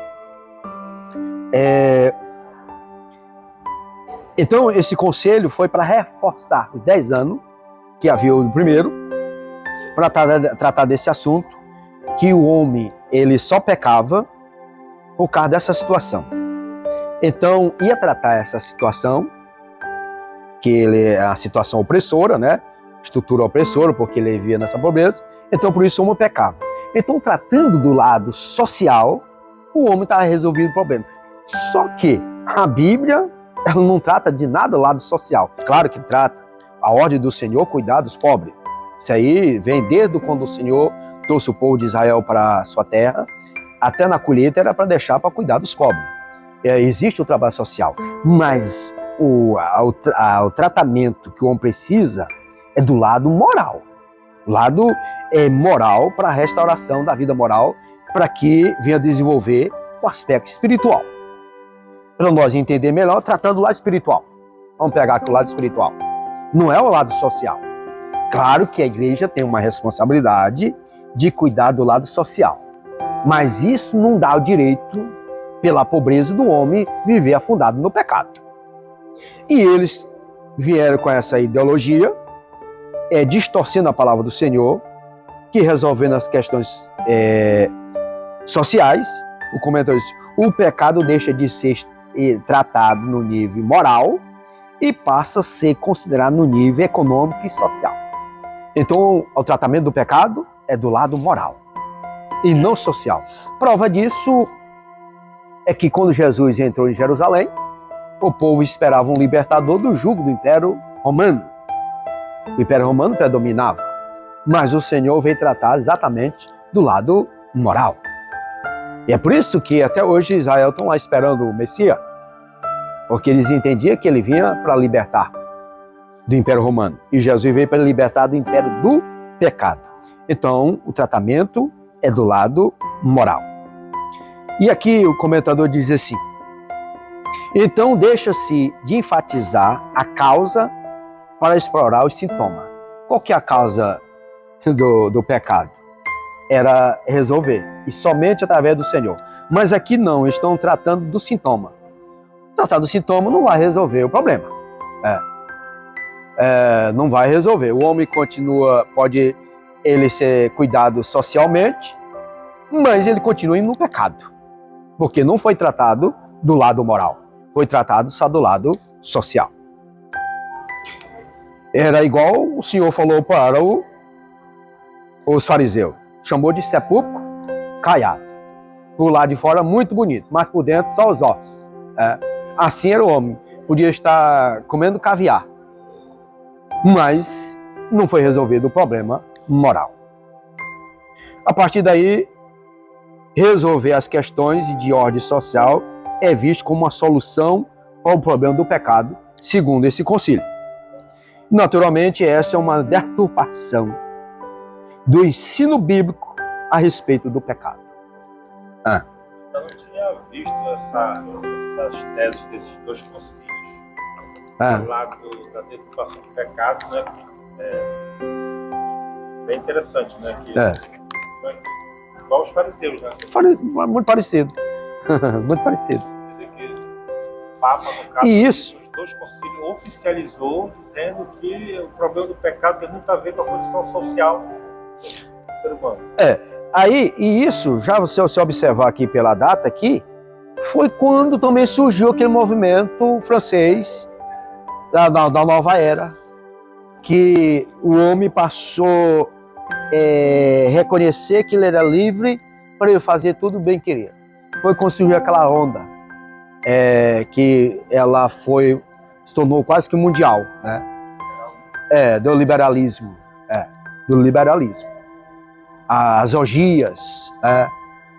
Então, esse conselho foi para reforçar os 10 anos que havia o primeiro, para tratar desse assunto, que o homem ele só pecava por causa dessa situação. Então, ia tratar essa situação, que ele é a situação opressora, né? Estrutura opressora, porque ele vivia nessa pobreza. Então, por isso, o homem pecava. Então, tratando do lado social, o homem estava resolvendo o problema. Só que a Bíblia, ela não trata de nada do lado social. Claro que trata. A ordem do Senhor cuidar dos pobres. Isso aí vem desde quando o Senhor trouxe o povo de Israel para a sua terra, até na colheita era para deixar para cuidar dos pobres. Existe o trabalho social, mas o tratamento que o homem precisa é do lado moral. O lado moral para a restauração da vida moral, para que venha desenvolver o aspecto espiritual. Para nós entender melhor, tratando do lado espiritual. Vamos pegar aqui o lado espiritual. Não é o lado social. Claro que a igreja tem uma responsabilidade de cuidar do lado social. Mas isso não dá o direito, pela pobreza do homem, viver afundado no pecado. E eles vieram com essa ideologia, distorcendo a palavra do Senhor, que resolvendo as questões sociais, o comentário diz, o pecado deixa de ser tratado no nível moral e passa a ser considerado no nível econômico e social. Então, o tratamento do pecado é do lado moral e não social. Prova disso é que quando Jesus entrou em Jerusalém, o povo esperava um libertador do jugo do Império Romano. O Império Romano predominava, mas o Senhor veio tratar exatamente do lado moral. E é por isso que até hoje Israel estão lá esperando o Messias, porque eles entendiam que ele vinha para libertar do Império Romano. E Jesus veio para libertar do Império do pecado. Então, o tratamento é do lado moral. E aqui o comentador diz assim: então deixa-se de enfatizar a causa para explorar os sintomas. Qual que é a causa do pecado? Era resolver, e somente através do Senhor. Mas aqui não, estão tratando do sintoma. Tratar do sintoma não vai resolver o problema. Não vai resolver. O homem continua, pode ele ser cuidado socialmente, mas ele continua indo no pecado. Porque não foi tratado do lado moral, foi tratado só do lado social. Era igual o Senhor falou para os fariseus. Chamou de sepulcro caiado. Por lado de fora muito bonito, mas por dentro só os ossos. Assim era o homem. Podia estar comendo caviar, mas não foi resolvido o problema moral. A partir daí, resolver as questões de ordem social é visto como uma solução para o problema do pecado, segundo esse concílio. Naturalmente, essa é uma deturpação do ensino bíblico a respeito do pecado. Eu não tinha visto essas teses desses dois concílios. Do lado da deturpação do pecado, né? Bem interessante, né? Igual os fariseus, né? Muito parecido. Muito parecido. Quer dizer que o Papa, no caso, E isso, os dois concílios oficializou, dizendo que o problema do pecado tem muito a ver com a condição social do ser humano. Aí, e isso, já se você observar aqui pela data aqui, foi quando também surgiu aquele movimento francês da nova era, que o homem passou a reconhecer que ele era livre para ele fazer tudo o bem que queria. Foi quando surgiu aquela onda, que ela se tornou quase que mundial, né? Do liberalismo. Do liberalismo. As orgias,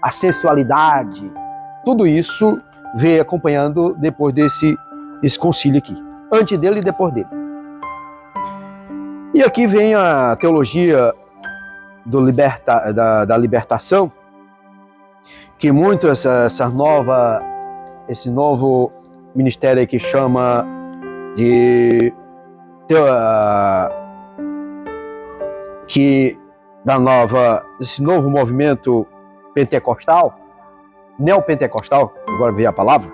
a sensualidade, tudo isso veio acompanhando depois desse concílio aqui. Antes dele e depois dele. E aqui vem a teologia da libertação, que muito esse novo ministério aí que chama de esse novo movimento pentecostal, neopentecostal, agora veio a palavra,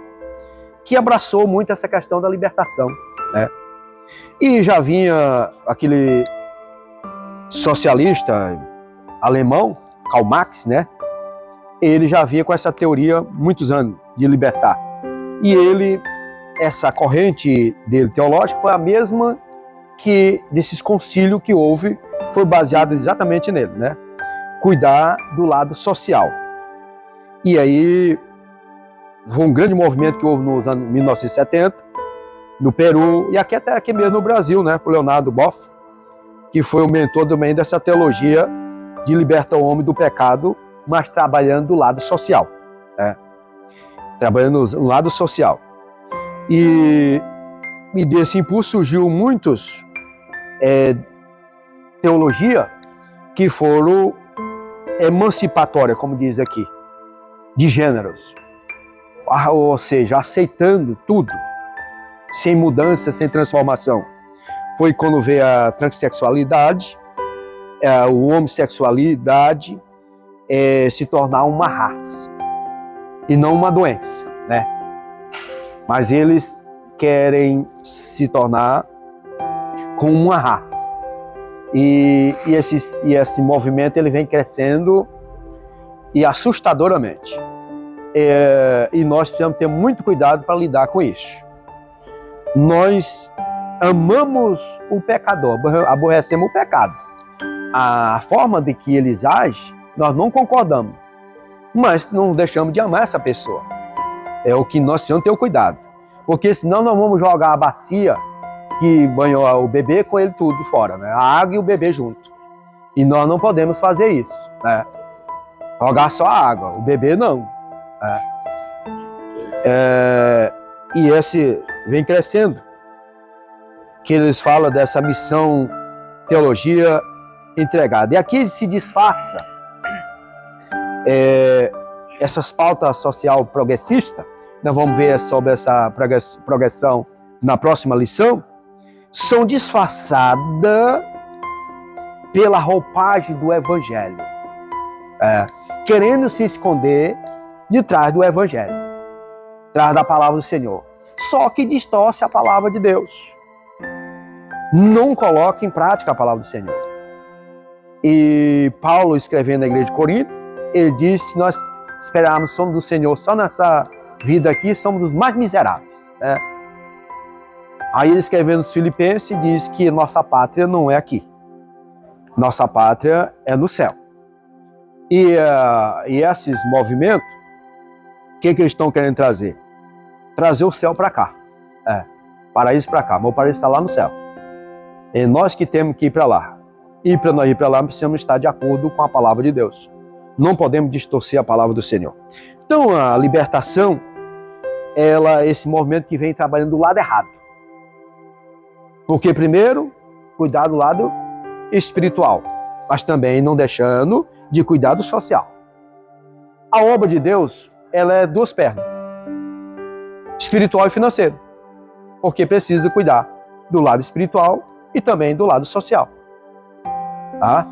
que abraçou muito essa questão da libertação, né? E já vinha aquele socialista alemão, Karl Marx, né? Ele já vinha com essa teoria há muitos anos de libertar. E essa corrente dele teológica foi a mesma que desses concílios que houve, foi baseado exatamente nele, né? Cuidar do lado social. E aí, foi um grande movimento que houve nos anos 1970, no Peru, e até aqui mesmo no Brasil, né? Com Leonardo Boff, que foi o mentor também dessa teologia de libertar o homem do pecado, mas trabalhando do lado social. Trabalhando no lado social. E desse impulso surgiu muitos teologia que foram emancipatórias, como diz aqui, de gêneros. Ou seja, aceitando tudo, sem mudança, sem transformação. Foi quando veio a transexualidade, a homossexualidade se tornar uma raça e não uma doença, né? Mas eles querem se tornar como uma raça. E esse movimento ele vem crescendo e assustadoramente. E nós precisamos ter muito cuidado para lidar com isso. Nós amamos o pecador, aborrecemos o pecado. a forma de que eles agem, nós não concordamos. Mas não deixamos de amar essa pessoa. É o que nós temos que ter o cuidado. Porque senão nós vamos jogar a bacia que banhou o bebê com ele tudo fora, né? A água e o bebê junto. E nós não podemos fazer isso, né? Jogar só a água, o bebê não. E esse vem crescendo, que eles falam dessa missão teologia entregada. E aqui se disfarça essas pautas social progressistas. Nós vamos ver sobre essa progressão na próxima lição. São disfarçadas pela roupagem do evangelho, querendo se esconder de trás do evangelho, atrás da palavra do Senhor. Só que distorce a palavra de Deus. Não coloca em prática a palavra do Senhor. E Paulo, escrevendo na igreja de Corinto, ele disse: nós esperamos, somos do Senhor só nessa vida aqui, somos os mais miseráveis, né? Aí ele, escrevendo os Filipenses, diz que nossa pátria não é aqui. Nossa pátria é no céu. E esses movimentos, o que eles estão querendo trazer? Trazer o céu para cá. Paraíso para cá. Mas o paraíso está lá no céu. É nós que temos que ir para lá. E para nós ir para lá, precisamos estar de acordo com a palavra de Deus. Não podemos distorcer a palavra do Senhor. Então, a libertação, esse movimento que vem trabalhando do lado errado. Porque, primeiro, cuidar do lado espiritual, mas também não deixando de cuidar do social. A obra de Deus, ela é duas pernas, espiritual e financeiro, porque precisa cuidar do lado espiritual e também do lado social. Tá?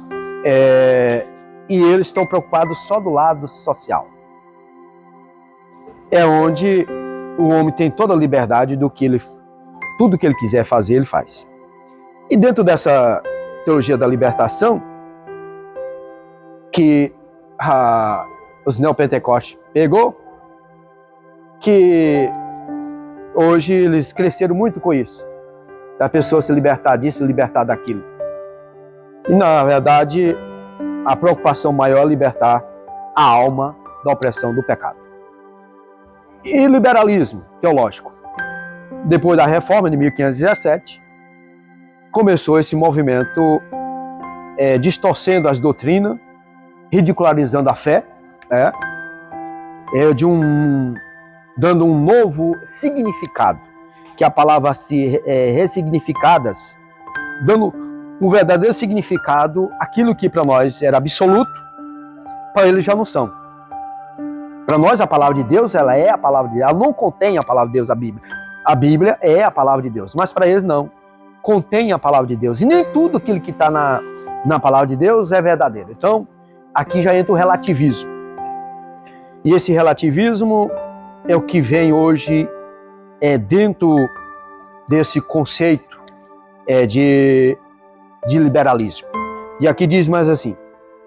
E eles estão preocupados só do lado social. É onde o homem tem toda a liberdade do que tudo que ele quiser fazer, ele faz. E dentro dessa teologia da libertação, que os neopentecostes pegou, que hoje eles cresceram muito com isso, da pessoa se libertar disso, se libertar daquilo. E na verdade, a preocupação maior é libertar a alma da opressão do pecado. E liberalismo teológico. Depois da reforma de 1517, começou esse movimento distorcendo as doutrinas, ridicularizando a fé, dando um novo significado, que a palavra se ressignificadas, dando um verdadeiro significado, aquilo que para nós era absoluto, para eles já não são. Para nós a palavra de Deus, ela é a palavra de Deus, ela não contém a palavra de Deus, a Bíblia. A Bíblia é a palavra de Deus, mas para eles não, contém a palavra de Deus. E nem tudo aquilo que está na palavra de Deus é verdadeiro. Então, aqui já entra o relativismo. E esse relativismo é o que vem hoje dentro desse conceito de liberalismo. E aqui diz mais assim,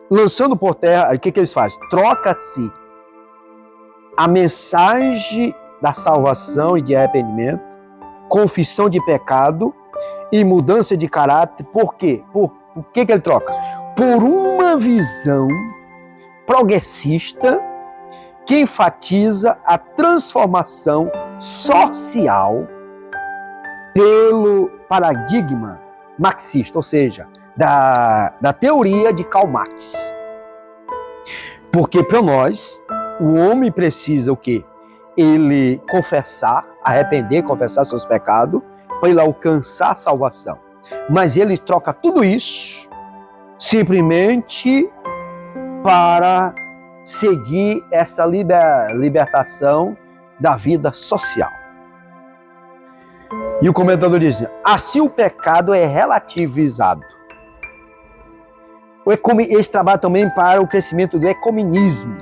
lançando por terra, o que eles fazem? Troca-se a mensagem da salvação e de arrependimento, confissão de pecado e mudança de caráter. Por quê? Por que ele troca? Por uma visão progressista que enfatiza a transformação social pelo paradigma marxista, ou seja, da teoria de Karl Marx. Porque para nós, o homem precisa o quê? Ele confessar, confessar seus pecados, para ele alcançar a salvação. Mas ele troca tudo isso simplesmente para seguir essa libertação da vida social. E o comentador diz, assim o pecado é relativizado. Eles trabalham também para o crescimento do ecumenismo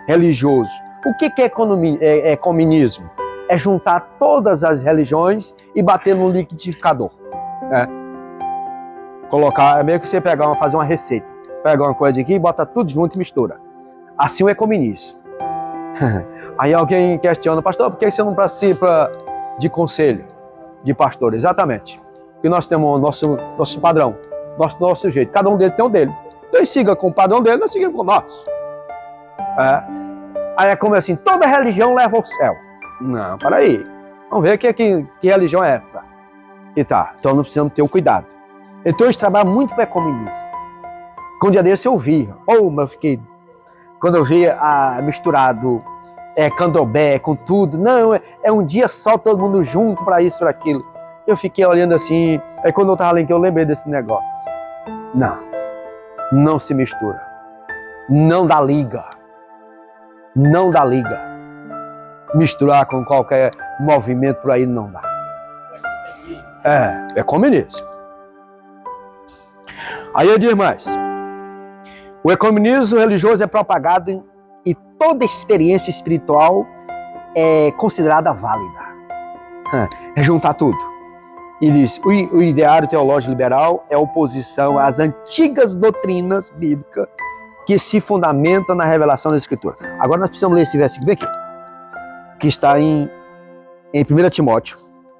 religioso. O que é ecumenismo? É juntar todas as religiões e bater no liquidificador. Colocar, é meio que você fazer uma receita. Pega uma coisa aqui, bota tudo junto e mistura. Assim o ecumenismo. Aí alguém questiona, pastor, por que você não participa de conselho de pastor? Exatamente. Porque nós temos o nosso padrão. nosso jeito. Cada um deles tem o dele. Então ele siga com o padrão dele, nós seguimos com o nosso. Aí é como assim, toda religião leva ao céu. Não, peraí. Vamos ver que religião é essa. E tá, então nós precisamos ter o cuidado. Então eles trabalham muito para economizar. Quando um dia desse eu vi, mas eu fiquei... Quando eu vi misturado candomblé com tudo, não, é um dia só todo mundo junto para isso, para aquilo. Eu fiquei olhando assim, aí quando eu estava lendo, eu lembrei desse negócio. Não se mistura. Não dá liga. Não dá liga. Misturar com qualquer movimento por aí não dá. É comunismo. Aí eu digo mais. O ecumenismo religioso é propagado e toda experiência espiritual é considerada válida. É juntar tudo. E diz, o ideário teológico liberal é oposição às antigas doutrinas bíblicas que se fundamentam na revelação da Escritura. Agora nós precisamos ler esse versículo aqui, que está em 1 Timóteo,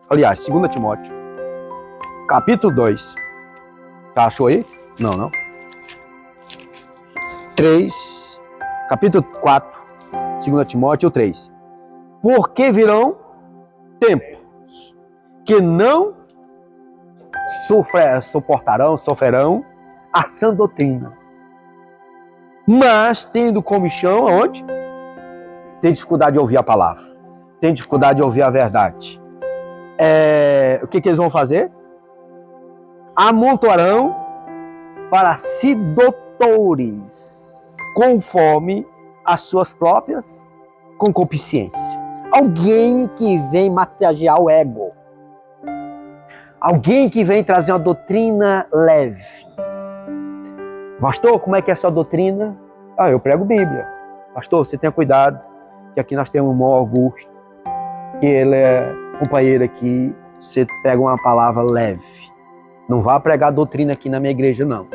aliás, 2 Timóteo, capítulo 2. Tá, achou aí? Não. 3, capítulo 4, 2 Timóteo 3. Porque virão tempos que não sofrerão a sã doutrina, mas tendo comichão, aonde? Tem dificuldade de ouvir a palavra, tem dificuldade de ouvir a verdade. O que eles vão fazer? Amontoarão para si doutores, conforme as suas próprias concupiscências. Alguém que vem massagear o ego. Alguém que vem trazer uma doutrina leve. Pastor, como é que é a sua doutrina? Eu prego Bíblia. Pastor, você tenha cuidado, que aqui nós temos o irmão Augusto, que ele é companheiro aqui, você pega uma palavra leve. Não vá pregar doutrina aqui na minha igreja, não.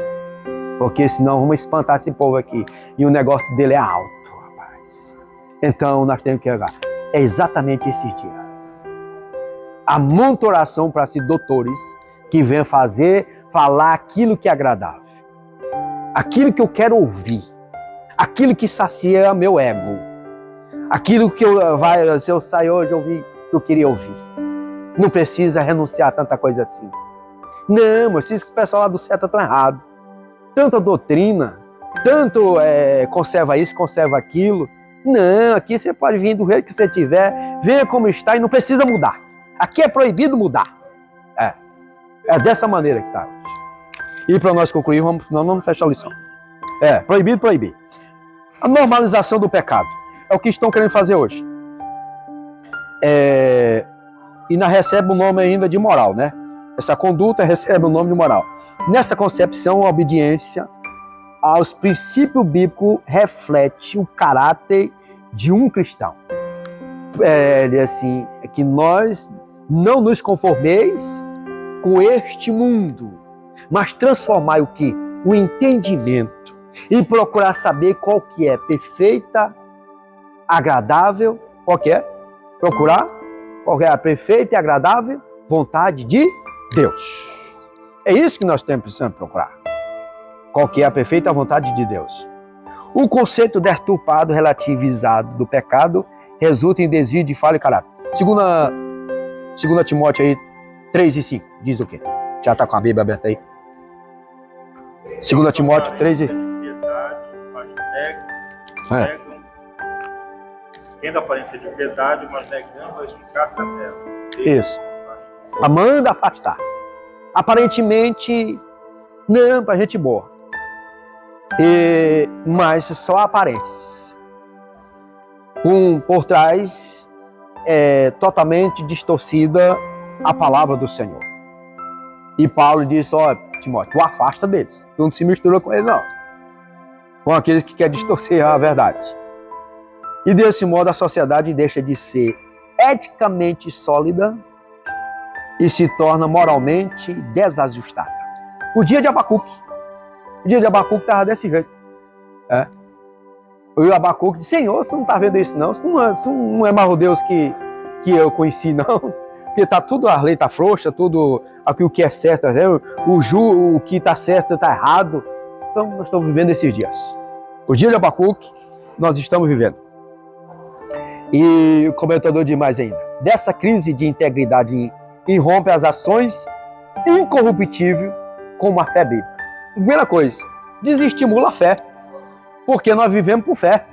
Porque senão vamos espantar esse povo aqui. E o negócio dele é alto, rapaz. Então nós temos que pegar. É exatamente esses dias. A amontoação para si doutores que vêm falar aquilo que é agradável. Aquilo que eu quero ouvir. Aquilo que sacia meu ego. Aquilo que se eu sair hoje, eu ouvi que eu queria ouvir. Não precisa renunciar a tanta coisa assim. Não, mas o pessoal lá do céu está errado. Tanta doutrina, tanto conserva isso, conserva aquilo. Não, aqui você pode vir do jeito que você tiver, venha como está e não precisa mudar. Aqui é proibido mudar. É dessa maneira que está hoje. E para nós concluir, não fechar a lição. Proibir. A normalização do pecado. É o que estão querendo fazer hoje. E ainda recebe o nome ainda de moral, né? Essa conduta recebe o nome de moral. Nessa concepção, a obediência aos princípios bíblicos reflete o caráter de um cristão. Ele é assim, é que nós não nos conformeis com este mundo, mas transformai o quê? O entendimento e procurar saber qual que é perfeita, agradável, qual que é? Procurar qual que é a perfeita e agradável vontade de Deus. É isso que nós precisamos procurar. Qual que é a perfeita vontade de Deus? O conceito deturpado, relativizado do pecado resulta em desvio de falha e caráter. 2 Timóteo aí, 3 e 5, diz o quê? Já está com a Bíblia aberta aí? 2 Timóteo 3 e... Tendo a aparência de piedade, mas negando a eficácia dela. Isso. Amando afastar. Aparentemente, não, para gente boa. Mas só a aparência. Por trás é totalmente distorcida a palavra do Senhor. E Paulo disse, Timóteo, tu afasta deles. Tu não se mistura com eles, não. Com aqueles que querem distorcer a verdade. E desse modo a sociedade deixa de ser eticamente sólida e se torna moralmente desajustada. O dia de Abacuque. O dia de Abacuque estava desse jeito. O Abacuque disse, Senhor, você não está vendo isso não? Isso não é mais o Deus que eu conheci, não. Porque tá tudo, a lei tá frouxa, tudo aqui o que é certo, né? O que tá certo tá errado. Então nós estamos vivendo esses dias. O dia de Abacuque nós estamos vivendo. E o comentador diz mais ainda: dessa crise de integridade irrompe as ações incorruptíveis como a fé bíblica. Primeira coisa, desestimula a fé, porque nós vivemos por fé.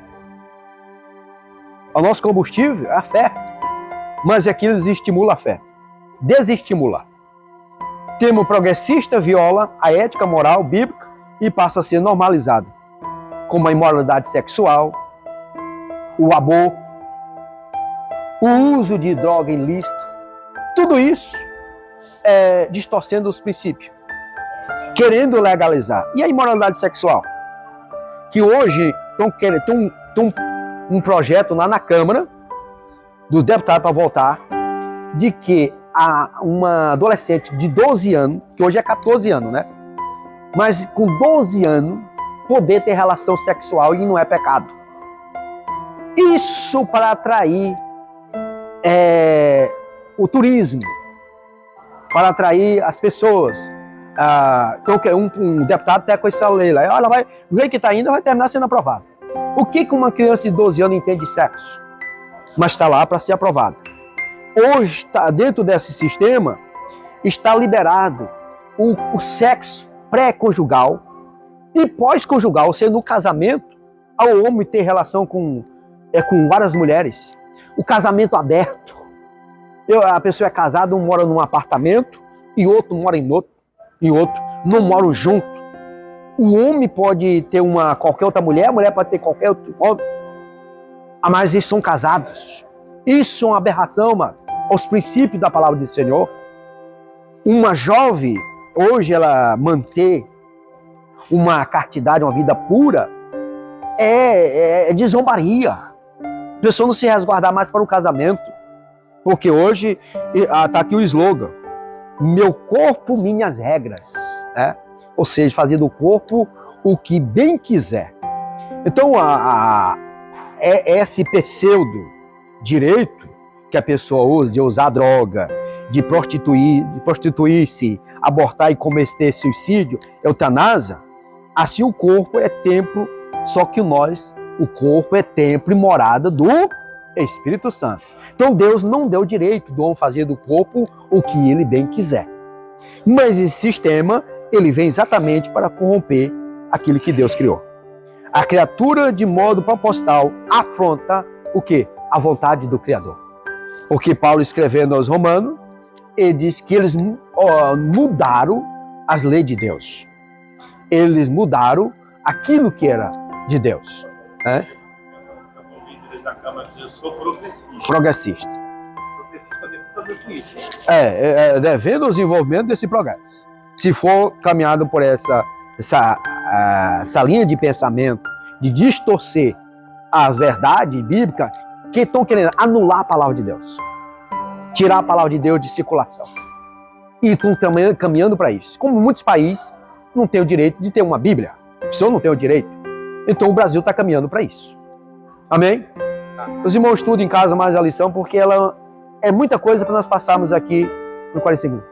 O nosso combustível é a fé, mas aquilo desestimula a fé. Desestimula. Termo progressista viola a ética moral bíblica e passa a ser normalizado, como a imoralidade sexual, o aborto, o uso de droga ilícito. Tudo isso é distorcendo os princípios, querendo legalizar. E a imoralidade sexual? Que hoje tem um projeto lá na Câmara dos deputados para votar de que uma adolescente de 12 anos, que hoje é 14 anos, né? Mas com 12 anos, poder ter relação sexual e não é pecado. Isso para atrair o turismo, para atrair as pessoas. Então, um deputado até com essa lei lá, ela vai ver que está indo, vai terminar sendo aprovado. O que uma criança de 12 anos entende de sexo? Mas está lá para ser aprovado. Hoje, dentro desse sistema, está liberado o sexo pré-conjugal e pós-conjugal, ou seja, no casamento, ao homem ter relação com várias mulheres. O casamento aberto. A pessoa é casada, um mora num apartamento e outro mora em outro, não moram junto. O homem pode ter qualquer outra mulher, a mulher pode ter qualquer outro homem, mas eles são casados. Isso é uma aberração, mano, aos princípios da palavra do Senhor. Uma jovem, hoje, ela manter uma castidade, uma vida pura, é de zombaria. A pessoa não se resguardar mais para o casamento. Porque hoje está aqui o slogan: meu corpo, minhas regras. Ou seja, fazer do corpo o que bem quiser. Então, esse pseudo-direito que a pessoa usa, de usar droga, de prostituir-se, abortar e cometer suicídio, eutanásia, assim o corpo é templo, só que o corpo é templo e morada do Espírito Santo. Então Deus não deu direito do homem fazer do corpo o que ele bem quiser. Mas esse sistema, ele vem exatamente para corromper aquilo que Deus criou. A criatura, de modo proposital, afronta o quê? A vontade do Criador. Porque Paulo, escrevendo aos Romanos, ele diz que eles mudaram as leis de Deus. Eles mudaram aquilo que era de Deus. Eu sou progressista. Progressista. Progressista tem tudo a ver com isso. Devendo o desenvolvimento desse progresso. Se for caminhado por essa linha de pensamento, de distorcer a verdade bíblica, que estão querendo anular a palavra de Deus. Tirar a palavra de Deus de circulação. E estão também caminhando para isso. Como muitos países não têm o direito de ter uma Bíblia. A pessoa não tem o direito. Então o Brasil está caminhando para isso. Amém? Os irmãos estudam em casa mais a lição, porque ela é muita coisa para nós passarmos aqui no 40 segundos.